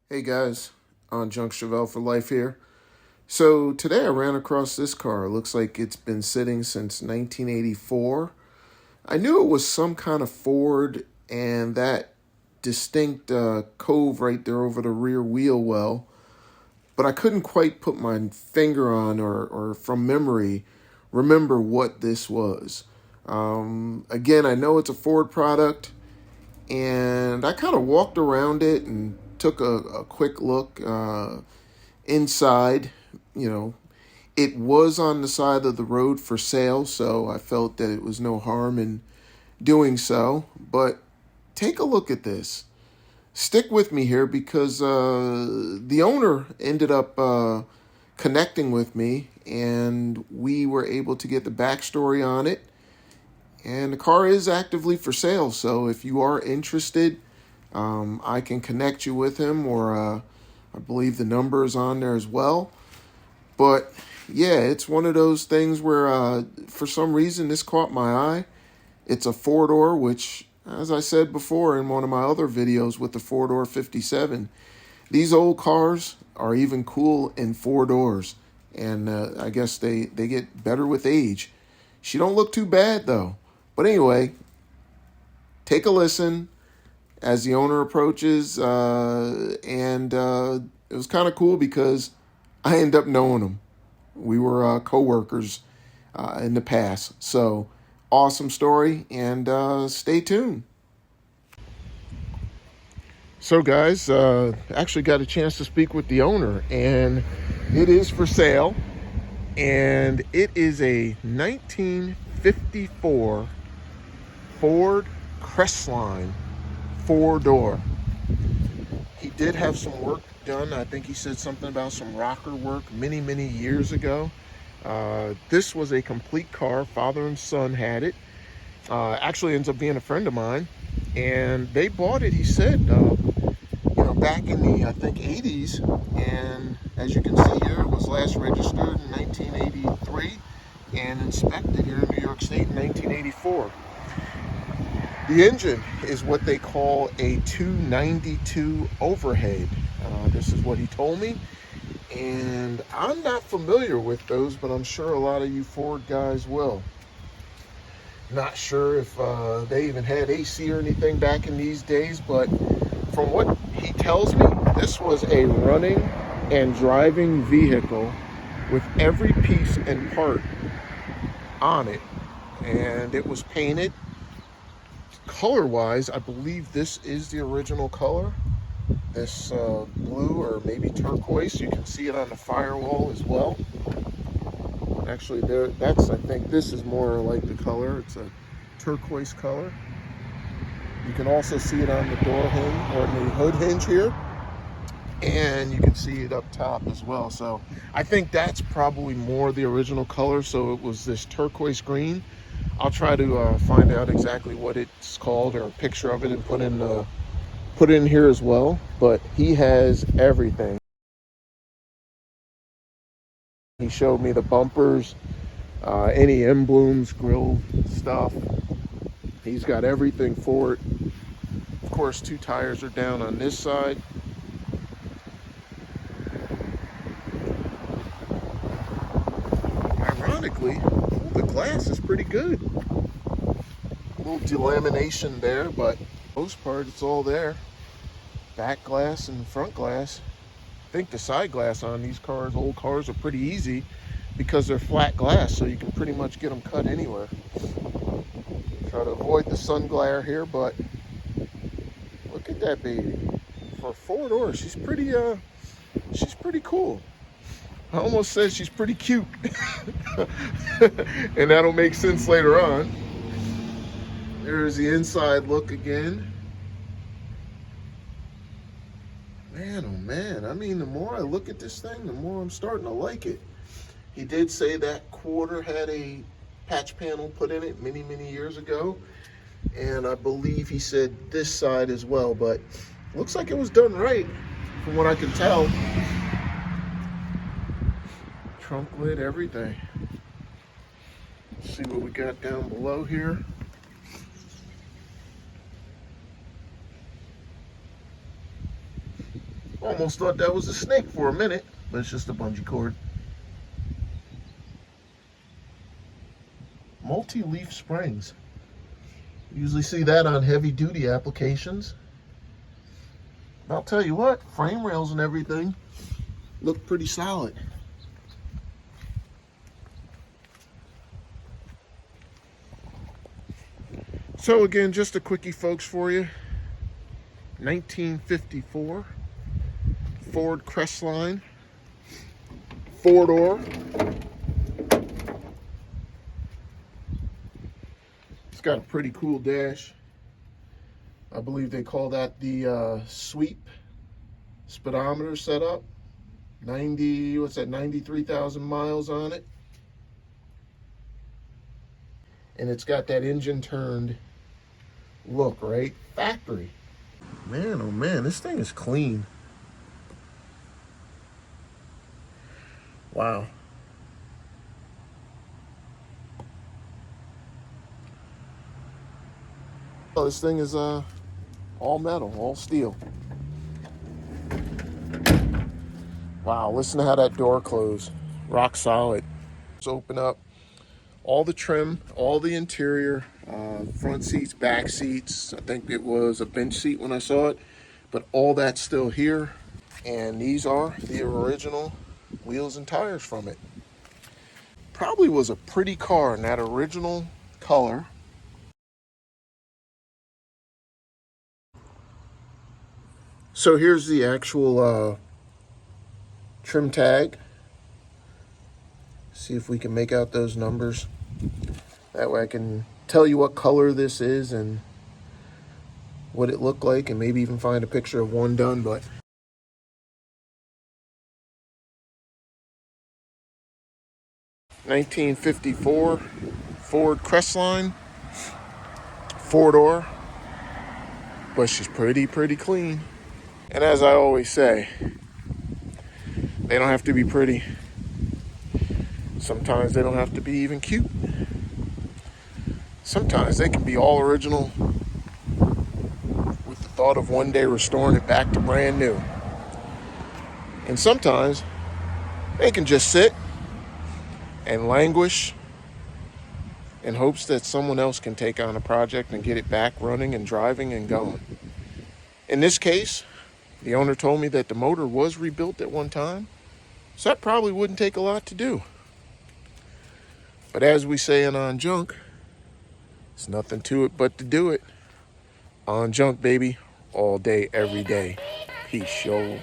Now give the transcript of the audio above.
Hey guys, on Junk Chevelle for Life here. So today I ran across this car. It looks like it's been sitting since 1984. I knew it was some kind of Ford and that distinct cove right there over the rear wheel well, but I couldn't quite put my finger on or from memory remember what this was. Again, I know it's a Ford product, and I kind of walked around it and took a quick look inside. You know, it was on the side of the road for sale, so I felt that it was no harm in doing so. But take a look at this. Stick with me here because the owner ended up connecting with me, and we were able to get the backstory on it. And the car is actively for sale, so if you are interested, I can connect you with him, or I believe the number is on there as well. But yeah, it's one of those things where for some reason this caught my eye. It's a four-door, which, as I said before in one of my other videos with the four-door 57, these old cars are even cool in four doors. And I guess they get better with age. She don't look too bad, though. But anyway, take a listen as the owner approaches, and it was kind of cool because I end up knowing him. We were co-workers in the past. So, awesome story, and stay tuned. So, guys, actually got a chance to speak with the owner, and it is for sale, and it is a 1954 Ford Crestline four-door. He did have some work done. I think he said something about some rocker work many years ago. This was a complete car. Father and son had it. Actually ends up being a friend of mine, and they bought it, he said, back in the, I think, 80s. And as you can see here, it was last registered in 1983 and inspected here in New York State in 1984. The engine is what they call a 292 overhead. This is what he told me. And I'm not familiar with those, but I'm sure a lot of you Ford guys will. Not sure if they even had AC or anything back in these days, but from what he tells me, this was a running and driving vehicle with every piece and part on it. And it was painted. Color-wise, I believe this is the original color. This blue or maybe turquoise. You can see it on the firewall as well. Actually, I think this is more like the color. It's a turquoise color. You can also see it on the door hinge or the hood hinge here. And you can see it up top as well. So I think that's probably more the original color. So it was this turquoise green. I'll try to find out exactly what it's called or a picture of it and put in here as well. But he has everything. He showed me the bumpers, any emblems, grill stuff. He's got everything for it. Of course, two tires are down on this side. Ironically, the glass is pretty good. A little delamination there, but for the most part, it's all there. Back glass and front glass. I think the side glass on these cars, old cars, are pretty easy because they're flat glass, so you can pretty much get them cut anywhere. Try to avoid the sun glare here, but look at that baby. For a four-door, she's pretty cool. I almost said she's pretty cute. And that'll make sense later on. There's the inside look again. Man, oh man, I mean, the more I look at this thing, the more I'm starting to like it. He did say that quarter had a patch panel put in it many years ago. And I believe he said this side as well, but looks like it was done right from what I can tell. Trunk lid, everything. Let's see what we got down below here. Almost thought that was a snake for a minute, but it's just a bungee cord. Multi-leaf springs. Usually see that on heavy duty applications. I'll tell you what, frame rails and everything look pretty solid. So again, just a quickie folks for you. 1954 Ford Crestline, 4-door. It's got a pretty cool dash. I believe they call that the sweep speedometer setup. 93,000 miles on it. And it's got that engine turned look, right? Factory. Man, oh man, this thing is clean. Wow. Oh, this thing is all metal, all steel. Wow, listen to how that door closed. Rock solid. Let's open up all the trim, all the interior, front seats, back seats. I think it was a bench seat when I saw it, but all that's still here. And these are the original wheels and tires from it. Probably was a pretty car in that original color. So here's the actual trim tag. See if we can make out those numbers. That way I can tell you what color this is and what it looked like, and maybe even find a picture of one done. But '54 Ford Crestline, 4-door, but she's pretty clean. And as I always say, they don't have to be pretty. Sometimes they don't have to be even cute. Sometimes they can be all original with the thought of one day restoring it back to brand new. And sometimes they can just sit and languish in hopes that someone else can take on a project and get it back running and driving and going. In this case, the owner told me that the motor was rebuilt at one time, so that probably wouldn't take a lot to do. But as we say in On Junk, there's nothing to it but to do it. On Junk, baby, all day, every day. Peace, yo.